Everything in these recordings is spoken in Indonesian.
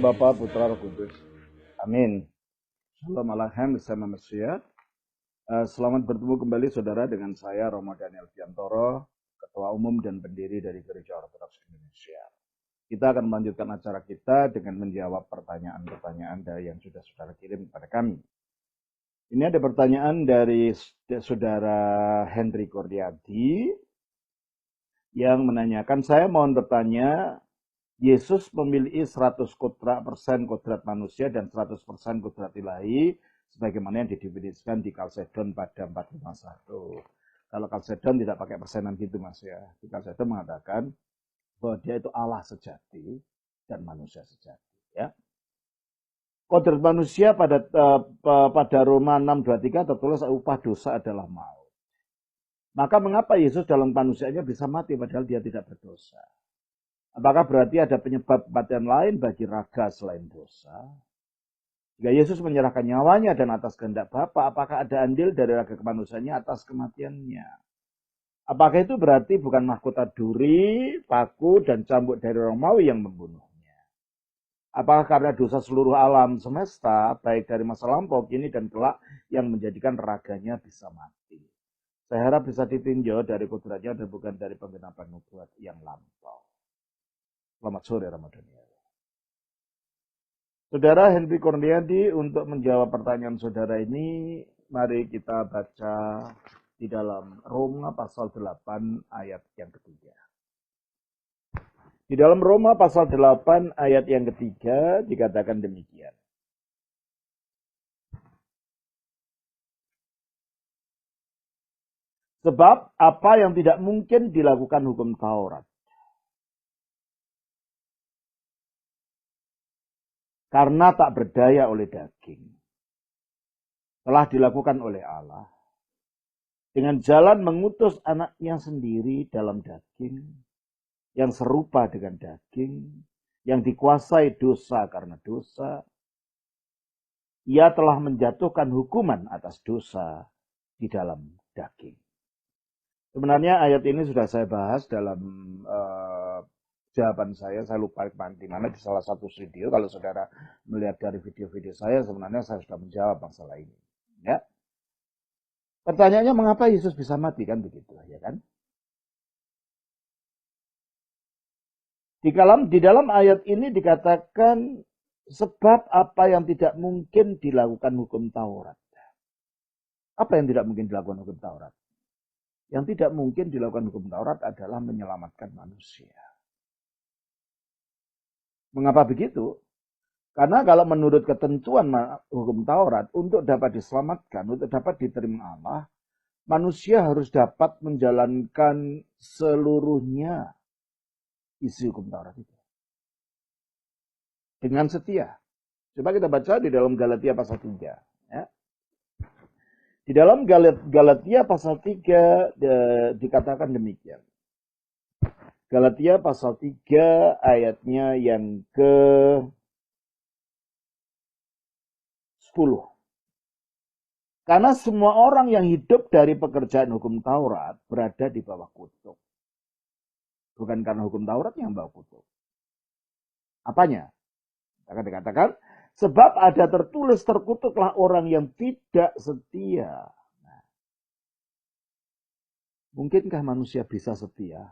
Bapa, Putra, Roh Kudus. Amin. Shalom Alaikum bersama Mesia. Selamat bertemu kembali saudara dengan saya Romo Daniel Fiantoro, Ketua Umum dan Pendiri dari Gereja Ortodoks Indonesia. Kita akan melanjutkan acara kita dengan menjawab pertanyaan-pertanyaan yang sudah saudara kirim kepada kami. Ini ada pertanyaan dari saudara Henry Kordiadi yang menanyakan, saya mohon bertanya, Yesus memiliki 100% kodrat manusia dan 100% kodrat ilahi, sebagaimana yang didefinisikan di Kalsedon pada 451. Kalau Kalsedon tidak pakai persenan gitu Mas ya. Di Kalsedon mengatakan bahwa dia itu Allah sejati dan manusia sejati. Ya. Kodrat manusia pada Roma 6:23 tertulis upah dosa adalah maut. Maka mengapa Yesus dalam manusianya bisa mati padahal dia tidak berdosa? Apakah berarti ada penyebab kematian lain bagi raga selain dosa? Jika Yesus menyerahkan nyawanya dan atas kehendak Bapa, apakah ada andil dari raga kemanusiaannya atas kematiannya? Apakah itu berarti bukan mahkota duri, paku, dan cambuk dari Romawi yang membunuhnya? Apakah karena dosa seluruh alam semesta, baik dari masa lampau, kini, dan kelak, yang menjadikan raganya bisa mati? Saya harap bisa ditinjau dari kodratnya dan bukan dari penggenapan nubuat yang lampau. Selamat sore Ramadan. Saudara Henry Kordiadi, untuk menjawab pertanyaan saudara ini, mari kita baca di dalam Roma pasal 8 ayat yang ketiga. Di dalam Roma pasal 8 ayat yang ketiga dikatakan demikian. Sebab apa yang tidak mungkin dilakukan hukum Taurat, karena tak berdaya oleh daging, telah dilakukan oleh Allah dengan jalan mengutus anaknya sendiri dalam daging, yang serupa dengan daging, yang dikuasai dosa karena dosa. Ia telah menjatuhkan hukuman atas dosa di dalam daging. Sebenarnya ayat ini sudah saya bahas dalam jawaban saya lupa di mana, di salah satu video. Kalau saudara melihat dari video-video saya, sebenarnya saya sudah menjawab masalah ini. Ya. Pertanyaannya, mengapa Yesus bisa mati, kan begitu, ya kan? Di dalam ayat ini dikatakan sebab apa yang tidak mungkin dilakukan hukum Taurat. Apa yang tidak mungkin dilakukan hukum Taurat? Yang tidak mungkin dilakukan hukum Taurat adalah menyelamatkan manusia. Mengapa begitu? Karena kalau menurut ketentuan hukum Taurat, untuk dapat diselamatkan, untuk dapat diterima Allah, manusia harus dapat menjalankan seluruhnya isi hukum Taurat itu. Dengan setia. Coba kita baca di dalam Galatia pasal 3. Ya. Di dalam Galatia pasal 3 dikatakan demikian. Galatia pasal 3 ayatnya yang ke-10. Karena semua orang yang hidup dari pekerjaan hukum Taurat berada di bawah kutuk. Bukan karena hukum Taurat yang bawa kutuk. Apanya? Akan dikatakan, sebab ada tertulis terkutuklah orang yang tidak setia. Nah, mungkinkah manusia bisa setia?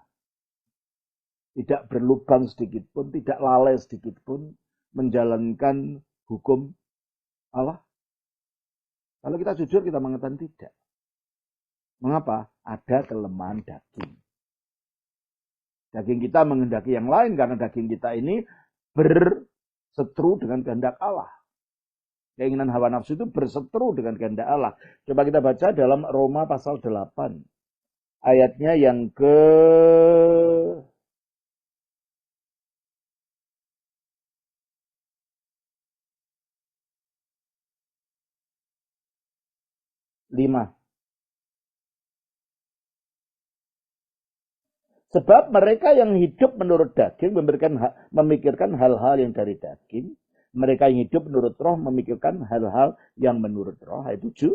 Tidak berlubang sedikit pun, tidak lalai sedikit pun menjalankan hukum Allah? Kalau kita jujur, kita mengatakan tidak. Mengapa? Ada kelemahan daging. Daging kita menghendaki yang lain karena daging kita ini berseteru dengan kehendak Allah. Keinginan hawa nafsu itu berseteru dengan kehendak Allah. Coba kita baca dalam Roma pasal 8. Ayatnya yang ke-5. Sebab mereka yang hidup menurut daging memikirkan hal-hal yang dari daging. Mereka yang hidup menurut roh memikirkan hal-hal yang menurut roh. Ayat 7.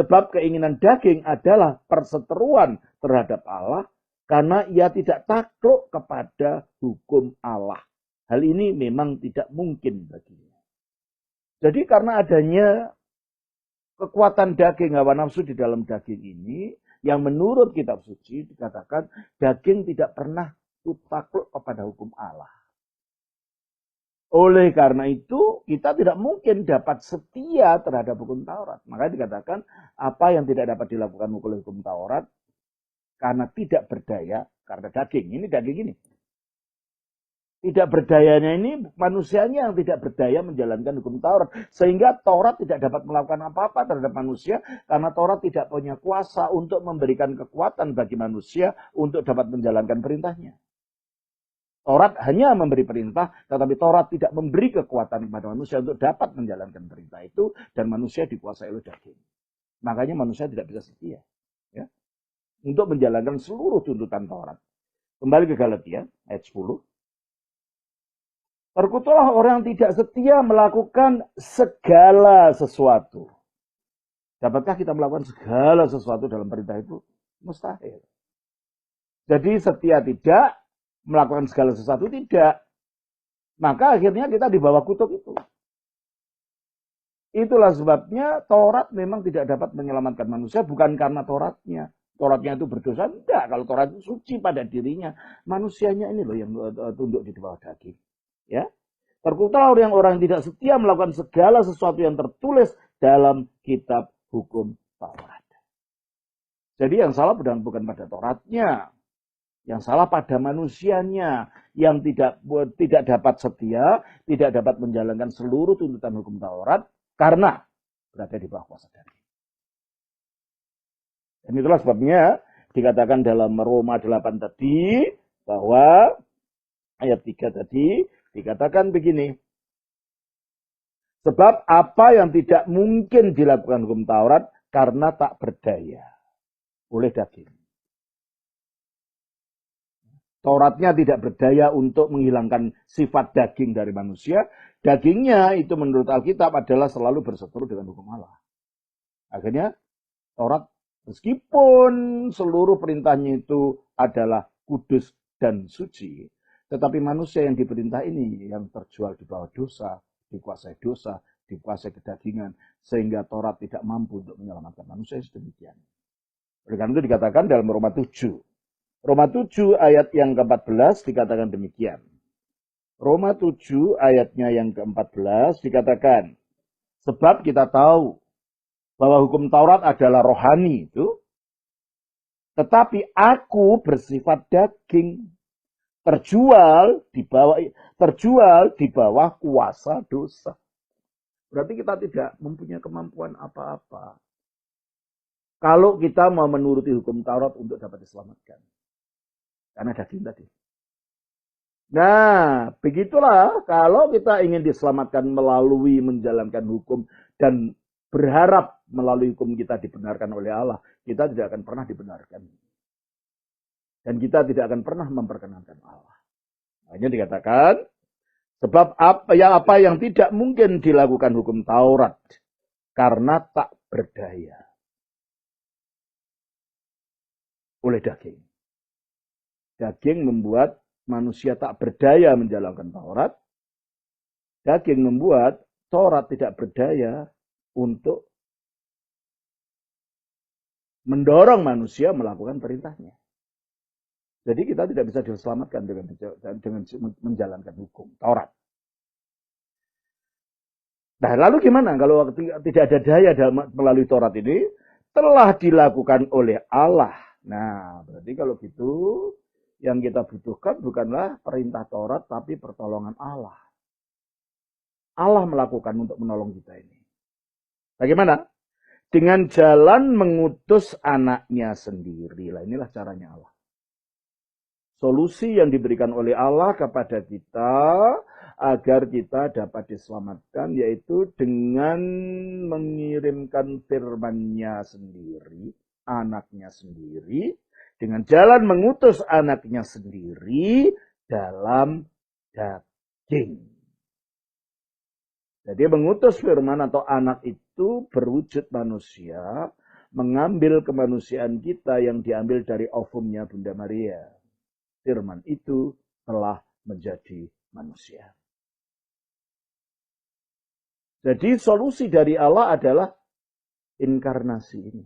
Sebab keinginan daging adalah perseteruan terhadap Allah, karena ia tidak takluk kepada hukum Allah. Hal ini memang tidak mungkin baginya. Jadi karena adanya kekuatan daging, hawa nafsu di dalam daging ini, yang menurut kitab suci dikatakan daging tidak pernah takluk kepada hukum Allah. Oleh karena itu, kita tidak mungkin dapat setia terhadap hukum Taurat. Maka dikatakan, apa yang tidak dapat dilakukan oleh hukum Taurat, karena tidak berdaya, karena daging. Ini daging ini. Tidak berdayanya ini, manusianya yang tidak berdaya menjalankan hukum Taurat. Sehingga Taurat tidak dapat melakukan apa-apa terhadap manusia, karena Taurat tidak punya kuasa untuk memberikan kekuatan bagi manusia untuk dapat menjalankan perintahnya. Taurat hanya memberi perintah, tetapi Taurat tidak memberi kekuatan kepada manusia untuk dapat menjalankan perintah itu, dan manusia dikuasai oleh daging. Makanya manusia tidak bisa setia, ya, untuk menjalankan seluruh tuntutan Taurat. Kembali ke Galatia, ayat 10. Terkutuklah orang yang tidak setia melakukan segala sesuatu. Dapatkah kita melakukan segala sesuatu dalam perintah itu? Mustahil. Jadi setia tidak, melakukan segala sesuatu tidak. Maka akhirnya kita di bawah kutuk itu. Itulah sebabnya Taurat memang tidak dapat menyelamatkan manusia, bukan karena Tauratnya. Tauratnya itu berdosa, enggak. Kalau Taurat itu suci pada dirinya, manusianya ini loh yang tunduk di bawah daging. Ya, terkutuklah orang-orang yang tidak setia melakukan segala sesuatu yang tertulis dalam kitab hukum Taurat. Jadi yang salah bukan pada Tauratnya, yang salah pada manusianya yang tidak dapat setia, tidak dapat menjalankan seluruh tuntutan hukum Taurat karena berada di bawah kuasa daging. Dan itulah sebabnya dikatakan dalam Roma 8 tadi bahwa ayat 3 tadi dikatakan begini. Sebab apa yang tidak mungkin dilakukan hukum Taurat karena tak berdaya oleh daging. Tauratnya tidak berdaya untuk menghilangkan sifat daging dari manusia. Dagingnya itu menurut Alkitab adalah selalu berseteru dengan hukum Allah. Akhirnya Taurat meskipun seluruh perintahnya itu adalah kudus dan suci, tetapi manusia yang diperintah ini yang terjual di bawah dosa, dikuasai kedagingan, sehingga Taurat tidak mampu untuk menyelamatkan manusia sedemikian. Oleh karena itu dikatakan dalam Roma 7. Roma 7 ayat yang ke-14 dikatakan demikian. Roma 7 ayatnya yang ke-14 dikatakan, sebab kita tahu bahwa hukum Taurat adalah rohani itu, tetapi aku bersifat daging, terjual di bawah kuasa dosa. Berarti kita tidak mempunyai kemampuan apa-apa kalau kita mau menuruti hukum Taurat untuk dapat diselamatkan. Karena daging tadi. Nah, begitulah kalau kita ingin diselamatkan melalui menjalankan hukum dan berharap melalui hukum kita dibenarkan oleh Allah, kita tidak akan pernah dibenarkan. Dan kita tidak akan pernah memperkenankan Allah. Hanya dikatakan, sebab apa yang tidak mungkin dilakukan hukum Taurat karena tak berdaya oleh daging. Daging membuat manusia tak berdaya menjalankan Taurat. Daging membuat Taurat tidak berdaya untuk mendorong manusia melakukan perintahnya. Jadi kita tidak bisa diselamatkan dengan menjalankan hukum Taurat. Nah, lalu gimana kalau tidak ada daya melalui Taurat ini? Telah dilakukan oleh Allah. Nah, berarti kalau gitu yang kita butuhkan bukanlah perintah Taurat, tapi pertolongan Allah. Allah melakukan untuk menolong kita ini. Bagaimana? Dengan jalan mengutus anaknya sendiri. Lah, inilah caranya Allah. Solusi yang diberikan oleh Allah kepada kita agar kita dapat diselamatkan, yaitu dengan mengirimkan firman-Nya sendiri, anaknya sendiri, dengan jalan mengutus anaknya sendiri dalam daging. Jadi mengutus firman atau anak itu berwujud manusia, mengambil kemanusiaan kita yang diambil dari ovumnya Bunda Maria. Firman itu telah menjadi manusia. Jadi solusi dari Allah adalah inkarnasi ini.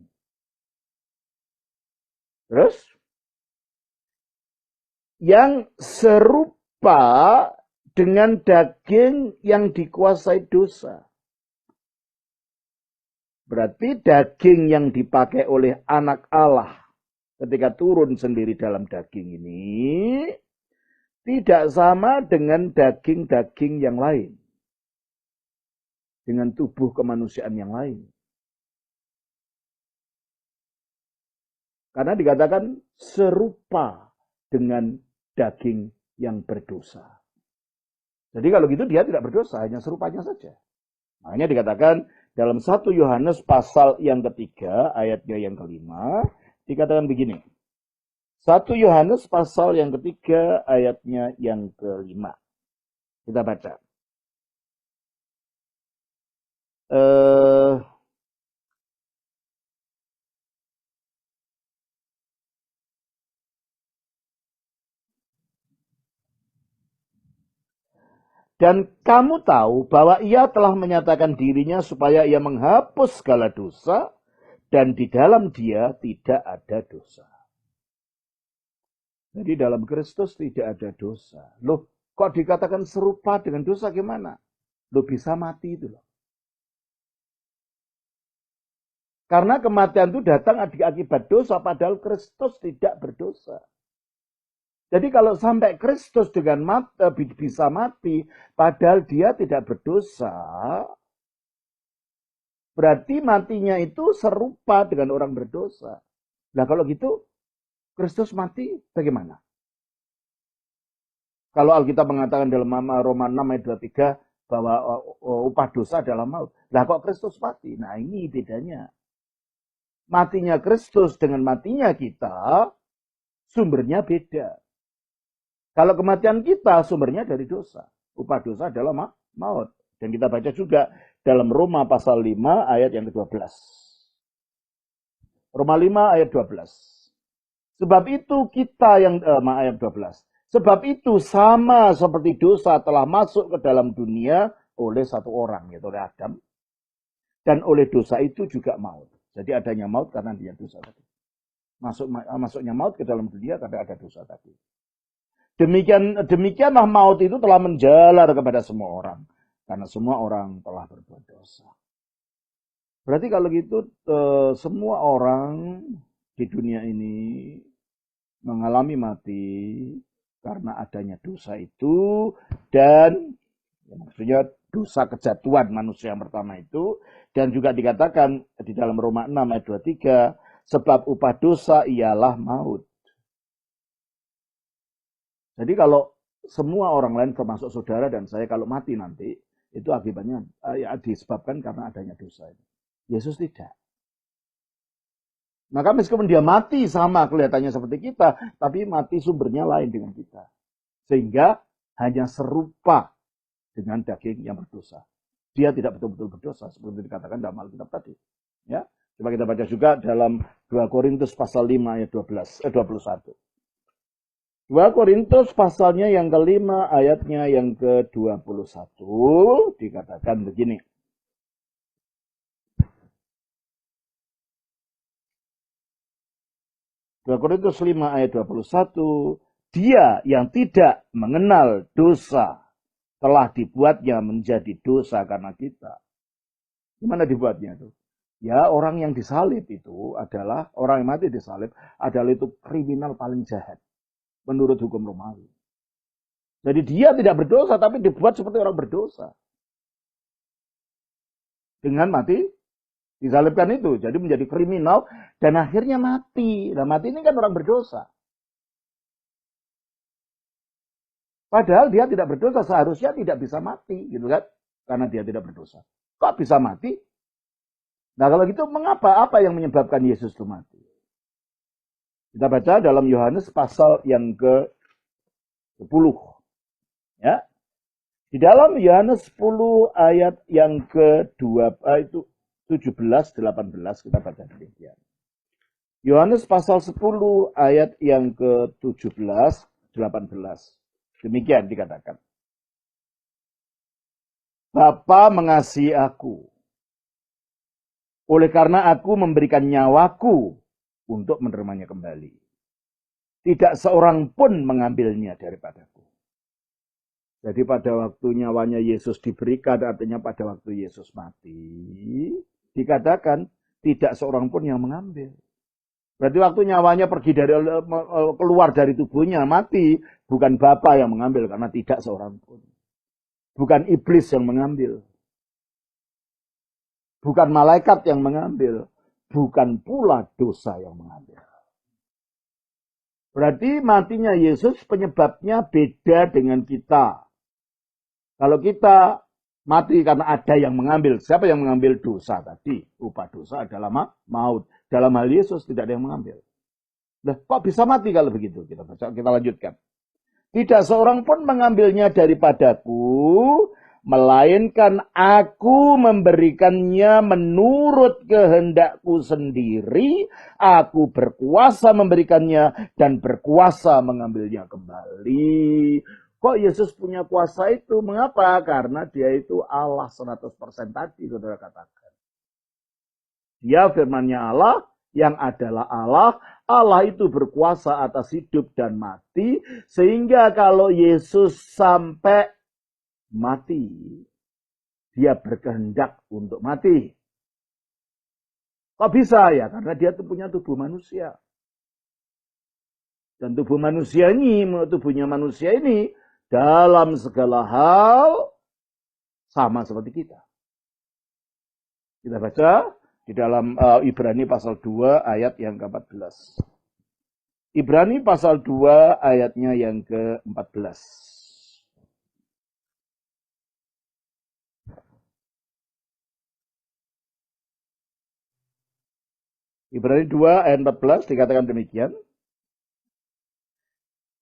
Terus, yang serupa dengan daging yang dikuasai dosa. Berarti daging yang dipakai oleh anak Allah ketika turun sendiri dalam daging ini tidak sama dengan daging-daging yang lain. Dengan tubuh kemanusiaan yang lain. Karena dikatakan serupa dengan daging yang berdosa. Jadi kalau gitu dia tidak berdosa, hanya serupanya saja. Makanya dikatakan dalam 1 Yohanes pasal yang ketiga, ayatnya yang kelima, dikatakan begini. 1 Yohanes pasal yang ketiga, ayatnya yang kelima. Kita baca. Dan kamu tahu bahwa ia telah menyatakan dirinya supaya ia menghapus segala dosa, dan di dalam dia tidak ada dosa. Jadi dalam Kristus tidak ada dosa. Loh, kok dikatakan serupa dengan dosa gimana? Loh, bisa mati itu loh. Karena kematian itu datang akibat dosa, padahal Kristus tidak berdosa. Jadi kalau sampai Kristus dengan bisa mati, padahal dia tidak berdosa, berarti matinya itu serupa dengan orang berdosa. Nah kalau gitu, Kristus mati bagaimana? Kalau Alkitab mengatakan dalam Roma 6 ayat 23 bahwa upah dosa adalah maut. Nah kok Kristus mati? Nah ini bedanya. Matinya Kristus dengan matinya kita, sumbernya beda. Kalau kematian kita sumbernya dari dosa. Upah dosa adalah maut. Dan kita baca juga dalam Roma pasal 5 ayat yang ke-12. Roma 5 ayat 12. Sebab itu kita yang ayat 12. Sebab itu sama seperti dosa telah masuk ke dalam dunia oleh satu orang, yaitu oleh Adam. Dan oleh dosa itu juga maut. Jadi adanya maut karena dia dosa tadi. Masuknya maut ke dalam dunia karena ada dosa tadi. Demikianlah maut itu telah menjalar kepada semua orang. Karena semua orang telah berbuat dosa. Berarti kalau gitu semua orang di dunia ini mengalami mati karena adanya dosa itu. Dan maksudnya dosa kejatuhan manusia yang pertama itu. Dan juga dikatakan di dalam Roma 6 ayat 23. Sebab upah dosa ialah maut. Jadi kalau semua orang lain termasuk saudara dan saya kalau mati nanti, itu akibatnya disebabkan karena adanya dosa. Yesus tidak. Maka meskipun dia mati sama kelihatannya seperti kita, tapi mati sumbernya lain dengan kita. Sehingga hanya serupa dengan daging yang berdosa. Dia tidak betul-betul berdosa seperti dikatakan dalam Alkitab tadi. Ya. Coba kita baca juga dalam 2 Korintus pasal 5 ayat 21. 2 Korintus pasalnya yang kelima ayatnya yang ke-21 dikatakan begini. Dua Korintus 5 ayat 21, dia yang tidak mengenal dosa telah dibuatnya menjadi dosa karena kita. Gimana dibuatnya itu? Ya orang yang disalib itu adalah, orang yang mati disalib adalah itu kriminal paling jahat. Menurut hukum Romawi. Jadi dia tidak berdosa, tapi dibuat seperti orang berdosa. Dengan mati, disalibkan itu. Jadi menjadi kriminal, dan akhirnya mati. Nah mati ini kan orang berdosa. Padahal dia tidak berdosa, seharusnya tidak bisa mati. Gitu kan? Karena dia tidak berdosa. Kok bisa mati? Nah kalau gitu, mengapa? Apa yang menyebabkan Yesus itu mati? Kita baca dalam Yohanes pasal yang ke-10. Ya. Di dalam Yohanes 10 ayat yang ke-2 itu 17 18 kita baca demikian. Yohanes pasal 10 ayat yang ke-17 18. Demikian dikatakan. Bapa mengasihi aku. Oleh karena aku memberikan nyawaku untuk menerimanya kembali. Tidak seorang pun mengambilnya daripadaku. Jadi pada waktu nyawanya Yesus diberikan, artinya pada waktu Yesus mati, dikatakan tidak seorang pun yang mengambil. Berarti waktu nyawanya pergi dari keluar dari tubuhnya, mati, bukan Bapa yang mengambil, karena tidak seorang pun. Bukan iblis yang mengambil. Bukan malaikat yang mengambil. Bukan pula dosa yang mengambil. Berarti matinya Yesus penyebabnya beda dengan kita. Kalau kita mati karena ada yang mengambil. Siapa yang mengambil dosa tadi? Upah dosa adalah maut. Dalam hal Yesus tidak ada yang mengambil. Nah, kok bisa mati kalau begitu? Kita lanjutkan. Tidak seorang pun mengambilnya daripadaku, melainkan aku memberikannya menurut kehendakku sendiri. Aku berkuasa memberikannya dan berkuasa mengambilnya kembali. Kok Yesus punya kuasa itu? Mengapa? Karena dia itu Allah 100% tadi, saudara katakan. Dia firman-Nya Allah, yang adalah Allah. Allah itu berkuasa atas hidup dan mati. Sehingga kalau Yesus sampai mati, dia berkehendak untuk mati. Kok bisa ya? Karena dia punya tubuh manusia. Dan tubuhnya manusia ini, dalam segala hal sama seperti kita. Kita baca di dalam Ibrani pasal 2 ayat yang ke-14. Ibrani pasal 2 ayatnya yang ke-14. Ibrani 2 ayat 14 dikatakan demikian.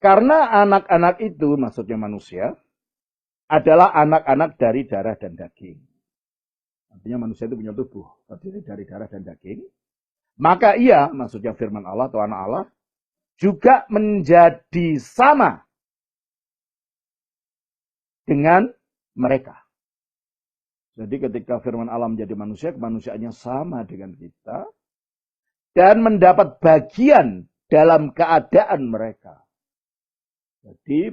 Karena anak-anak itu, maksudnya manusia, adalah anak-anak dari darah dan daging. Artinya manusia itu punya tubuh, terdiri dari darah dan daging. Maka ia, maksudnya firman Allah atau anak Allah, juga menjadi sama dengan mereka. Jadi ketika firman Allah menjadi manusia, kemanusiaannya sama dengan kita. Dan mendapat bagian dalam keadaan mereka. Jadi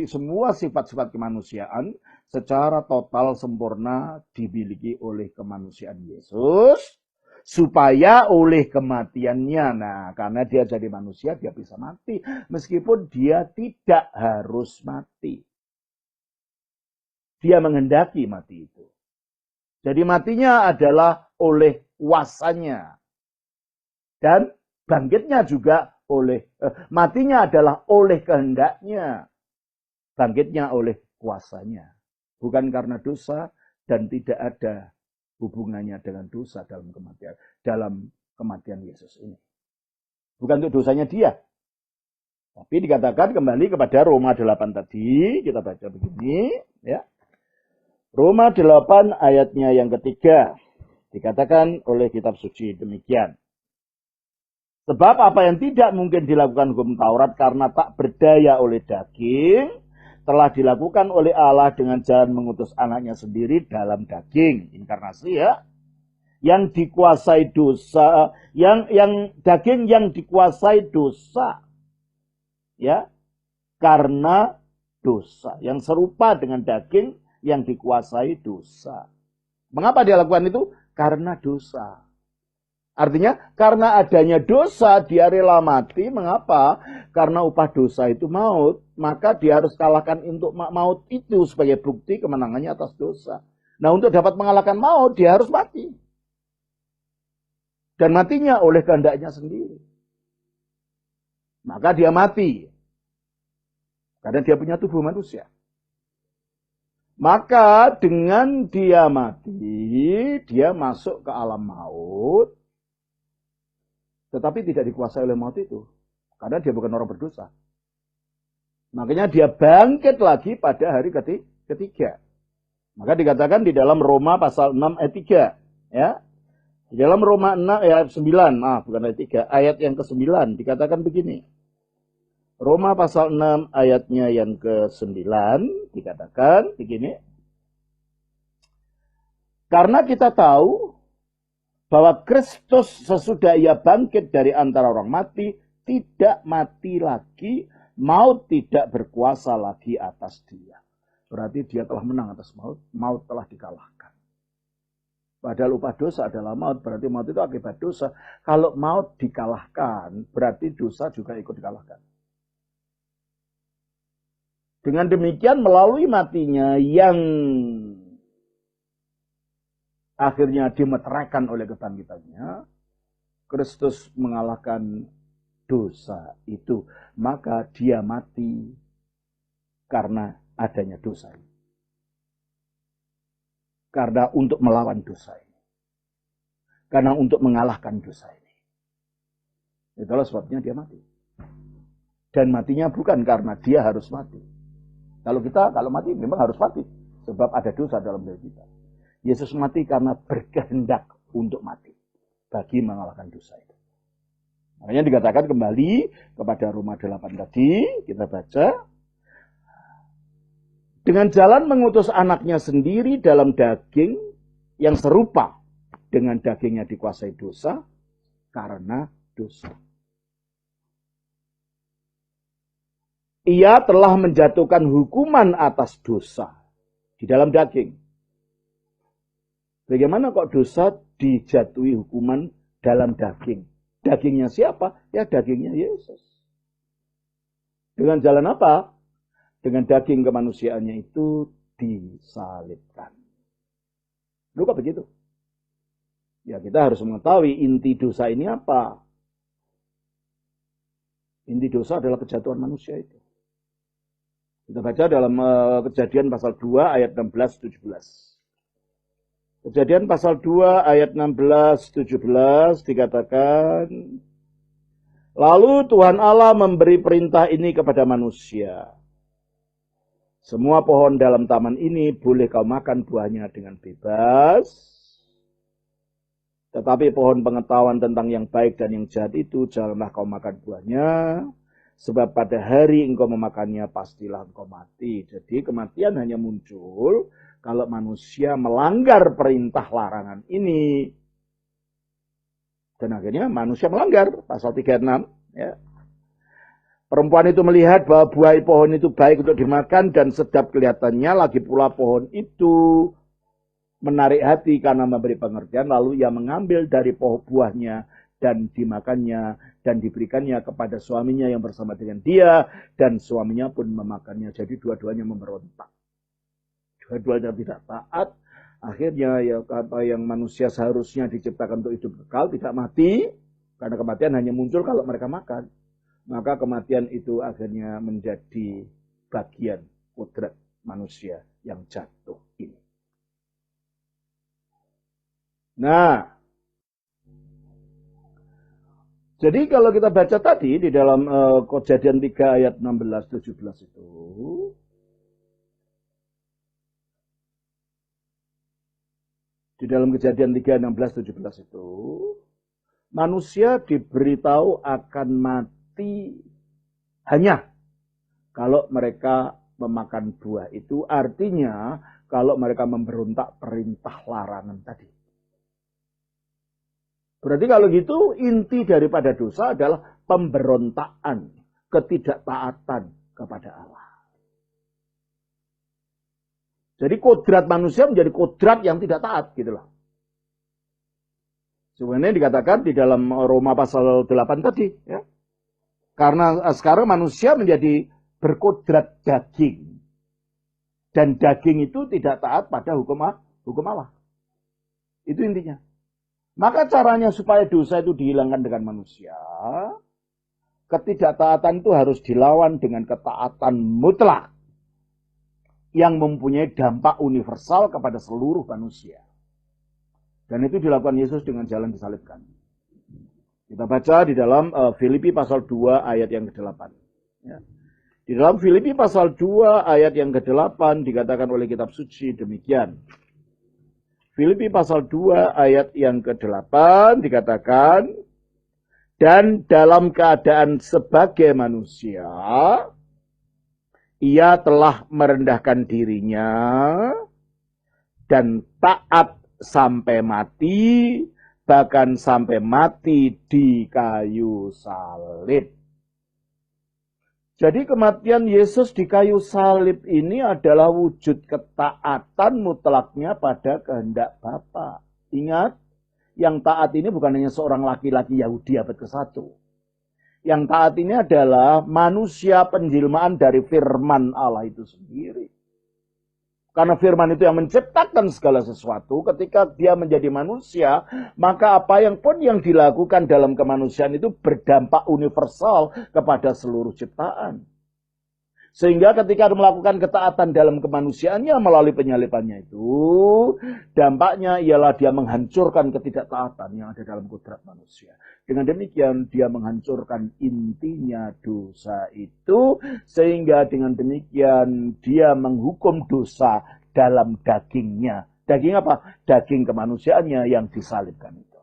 semua sifat-sifat kemanusiaan secara total sempurna dimiliki oleh kemanusiaan Yesus. Supaya oleh kematiannya, nah karena dia jadi manusia, dia bisa mati. Meskipun dia tidak harus mati. Dia menghendaki mati itu. Jadi matinya adalah oleh kuasanya. Dan bangkitnya juga matinya adalah oleh kehendaknya. Bangkitnya oleh kuasanya. Bukan karena dosa dan tidak ada hubungannya dengan dosa dalam kematian Yesus ini. Bukan untuk dosanya dia. Tapi dikatakan kembali kepada Roma 8 tadi. Kita baca begini. Ya. Roma 8 ayatnya yang ketiga. Dikatakan oleh kitab suci demikian. Sebab apa yang tidak mungkin dilakukan hukum Taurat karena tak berdaya oleh daging, telah dilakukan oleh Allah dengan jalan mengutus anaknya sendiri dalam daging. Inkarnasi ya. Yang dikuasai dosa, yang daging yang dikuasai dosa. Ya. Karena dosa. Yang serupa dengan daging yang dikuasai dosa. Mengapa dia lakukan itu? Karena dosa. Artinya karena adanya dosa dia rela mati. Mengapa? Karena upah dosa itu maut. Maka dia harus kalahkan untuk maut itu sebagai bukti kemenangannya atas dosa. Nah untuk dapat mengalahkan maut dia harus mati. Dan matinya oleh kehendaknya sendiri. Maka dia mati. Karena dia punya tubuh manusia. Maka dengan dia mati, dia masuk ke alam maut. Tetapi tidak dikuasai oleh maut itu. Karena dia bukan orang berdosa. Makanya dia bangkit lagi pada hari ketiga. Maka dikatakan di dalam Roma pasal 6 ayat 3. Ya. Di dalam Roma 6 ayat 9. Bukan ayat 3. Ayat yang ke-9 dikatakan begini. Roma pasal 6 ayatnya yang ke-9 dikatakan begini. Karena kita tahu bahwa Kristus sesudah ia bangkit dari antara orang mati, tidak mati lagi, maut tidak berkuasa lagi atas dia. Berarti dia telah menang atas maut, maut telah dikalahkan. Padahal upah dosa adalah maut, berarti maut itu akibat dosa. Kalau maut dikalahkan, berarti dosa juga ikut dikalahkan. Dengan demikian melalui matinya yang akhirnya dimeteraikan oleh kebangkitannya, Kristus mengalahkan dosa itu. Maka dia mati karena adanya dosa ini. Karena untuk melawan dosa ini. Karena untuk mengalahkan dosa ini. Itulah sebabnya dia mati. Dan matinya bukan karena dia harus mati. Kalau mati memang harus mati. Sebab ada dosa dalam diri kita. Yesus mati karena berkehendak untuk mati. Bagi mengalahkan dosa itu. Makanya dikatakan kembali kepada Roma 8 tadi. Kita baca. Dengan jalan mengutus anaknya sendiri dalam daging yang serupa dengan dagingnya dikuasai dosa karena dosa. Ia telah menjatuhkan hukuman atas dosa di dalam daging. Bagaimana kok dosa dijatuhi hukuman dalam daging? Dagingnya siapa? Ya dagingnya Yesus. Dengan jalan apa? Dengan daging kemanusiaannya itu disalibkan. Loh kok begitu? Ya kita harus mengetahui inti dosa ini apa. Inti dosa adalah kejatuhan manusia itu. Kita baca dalam Kejadian pasal 2 ayat 16-17. Kejadian pasal 2 ayat 16-17 dikatakan, lalu Tuhan Allah memberi perintah ini kepada manusia. Semua pohon dalam taman ini boleh kau makan buahnya dengan bebas. Tetapi pohon pengetahuan tentang yang baik dan yang jahat itu janganlah kau makan buahnya. Sebab pada hari engkau memakannya pastilah engkau mati. Jadi kematian hanya muncul kalau manusia melanggar perintah larangan ini. Dan akhirnya manusia melanggar. Pasal 36. Ya. Perempuan itu melihat bahwa buah pohon itu baik untuk dimakan dan sedap kelihatannya. Lagi pula pohon itu menarik hati karena memberi pengertian. Lalu ia mengambil dari pohon buahnya dan dimakannya dan diberikannya kepada suaminya yang bersama dengan dia. Dan suaminya pun memakannya. Jadi dua-duanya memberontak. Dua-duanya tidak taat. Akhirnya ya apa yang manusia seharusnya diciptakan untuk hidup kekal tidak mati. Karena kematian hanya muncul kalau mereka makan. Maka kematian itu akhirnya menjadi bagian kodrat manusia yang jatuh ini. Nah, jadi kalau kita baca tadi di dalam Kejadian 3 ayat 16-17 itu, di dalam Kejadian 3 16-17 itu, manusia diberitahu akan mati hanya kalau mereka memakan buah itu. Artinya kalau mereka memberontak perintah larangan tadi. Berarti kalau gitu inti daripada dosa adalah pemberontakan, ketidaktaatan kepada Allah. Jadi kodrat manusia menjadi kodrat yang tidak taat gitu loh. Sebenarnya dikatakan di dalam Roma pasal 8 tadi ya. Karena sekarang manusia menjadi berkodrat daging. Dan daging itu tidak taat pada hukum Allah. Itu intinya. Maka caranya supaya dosa itu dihilangkan dengan manusia, ketidaktaatan itu harus dilawan dengan ketaatan mutlak yang mempunyai dampak universal kepada seluruh manusia. Dan itu dilakukan Yesus dengan jalan disalibkan. Kita baca di dalam Filipi pasal 2 ayat yang ke-8. Ya. Di dalam Filipi pasal 2 ayat yang ke-8 dikatakan oleh kitab suci demikian. Filipi pasal 2 ayat yang ke-8 dikatakan, dan dalam keadaan sebagai manusia, ia telah merendahkan dirinya dan taat sampai mati, bahkan sampai mati di kayu salib. Jadi kematian Yesus di kayu salib ini adalah wujud ketaatan mutlaknya pada kehendak Bapa. Ingat, yang taat ini bukan hanya seorang laki-laki Yahudi abad ke-1. Yang taat ini adalah manusia penjelmaan dari firman Allah itu sendiri. Karena firman itu yang menciptakan segala sesuatu, ketika dia menjadi manusia, maka apa yang pun yang dilakukan dalam kemanusiaan itu berdampak universal kepada seluruh ciptaan. Sehingga ketika melakukan ketaatan dalam kemanusiaannya melalui penyalibannya itu, dampaknya ialah dia menghancurkan ketidaktaatan yang ada dalam kodrat manusia. Dengan demikian dia menghancurkan intinya dosa itu, sehingga dengan demikian dia menghukum dosa dalam dagingnya. Daging apa? Daging kemanusiaannya yang disalibkan itu.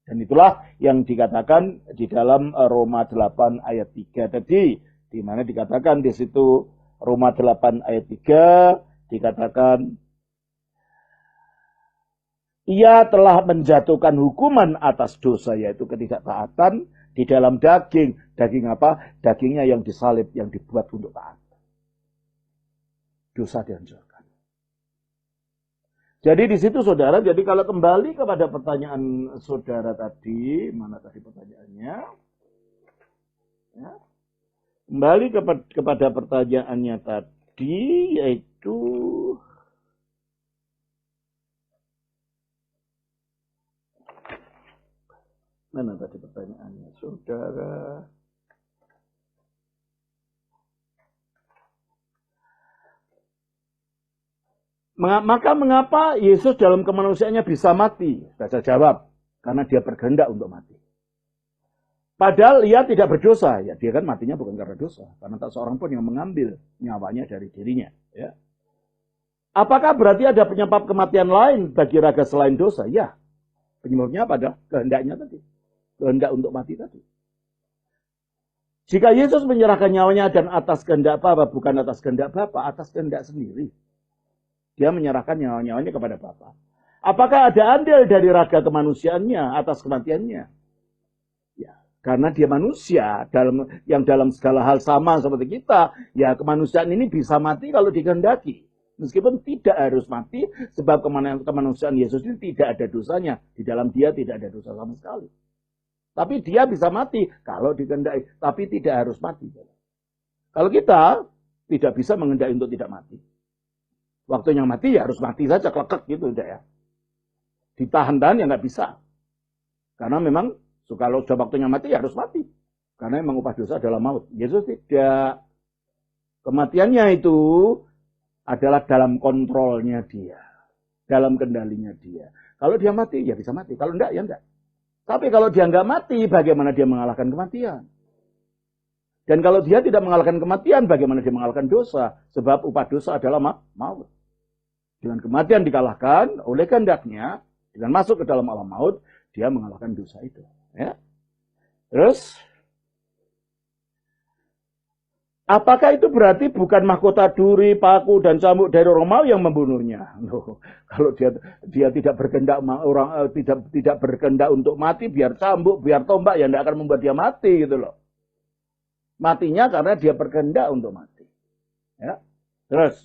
Dan itulah yang dikatakan di dalam Roma 8 ayat 3 tadi. Di mana dikatakan di situ Roma 8 ayat 3 dikatakan ia telah menjatuhkan hukuman atas dosa yaitu ketidaktaatan di dalam daging. Daging apa? Dagingnya yang disalib, yang dibuat untuk taat. Dosa dihancurkan. Jadi di situ saudara, jadi kalau kembali kepada pertanyaan saudara tadi, mana tadi pertanyaannya? Ya. Kembali kepada pertanyaannya tadi, yaitu mana tadi pertanyaannya, saudara? Maka mengapa Yesus dalam kemanusiaannya bisa mati? Saya jawab, karena dia berkehendak untuk mati. Padahal ia tidak berdosa, ya dia kan matinya bukan karena dosa, karena tak seorang pun yang mengambil nyawanya dari dirinya. Ya. Apakah berarti ada penyebab kematian lain bagi raga selain dosa? Ya, penyebabnya pada kehendaknya tadi, kehendak untuk mati tadi. Jika Yesus menyerahkan nyawanya dan atas kehendak Bapa, bukan atas kehendak Bapa, atas kehendak sendiri, dia menyerahkan nyawanya kepada Bapa. Apakah ada andil dari raga kemanusiaannya atas kematiannya? Karena dia manusia, yang dalam segala hal sama seperti kita, ya kemanusiaan ini bisa mati kalau dikehendaki. Meskipun tidak harus mati, sebab kemanusiaan Yesus ini tidak ada dosanya. Di dalam dia tidak ada dosa sama sekali. Tapi dia bisa mati kalau dikehendaki, tapi tidak harus mati. Kalau kita tidak bisa menghendaki untuk tidak mati. Waktunya mati ya harus mati saja, klekek gitu, udah ya. Ditahan-tahan ya nggak bisa. Karena memang kalau sudah waktunya mati, ya harus mati. Karena memang upah dosa adalah maut. Yesus tidak. Kematiannya itu adalah dalam kontrolnya dia. Dalam kendalinya dia. Kalau dia mati, ya bisa mati. Kalau enggak, ya enggak. Tapi kalau dia enggak mati, bagaimana dia mengalahkan kematian? Dan kalau dia tidak mengalahkan kematian, bagaimana dia mengalahkan dosa? Sebab upah dosa adalah maut. Dengan kematian dikalahkan oleh kehendaknya, dengan masuk ke dalam alam maut, dia mengalahkan dosa itu. Ya. Terus, apakah itu berarti bukan mahkota duri, paku, dan cambuk dari Romawi yang membunuhnya? Loh, kalau dia tidak berkehendak tidak berkehendak untuk mati, biar cambuk, biar tombak, ya tidak akan membuat dia mati gitu loh. Matinya karena dia berkehendak untuk mati. Ya. Terus,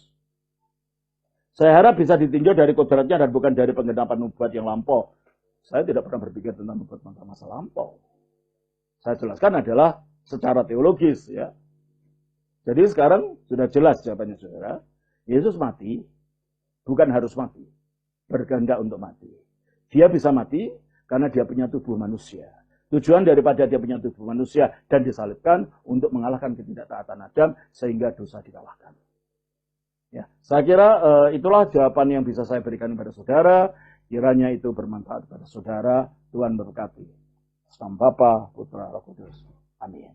saya harap bisa ditinjau dari kodratnya dan bukan dari penggenapan nubuat yang lampau. Saya tidak pernah berpikir tentang nubuat masa lampau. Saya jelaskan adalah secara teologis, ya. Jadi sekarang sudah jelas jawabannya saudara. Yesus mati, bukan harus mati. Berkehendak untuk mati. Dia bisa mati karena dia punya tubuh manusia. Tujuan daripada dia punya tubuh manusia dan disalibkan untuk mengalahkan ketidaktaatan Adam sehingga dosa dikalahkan. Ya, saya kira itulah jawaban yang bisa saya berikan kepada saudara. Kiranya itu bermanfaat kepada saudara. Tuhan berkati. Nama Bapa, Putra, Roh Kudus. Amin.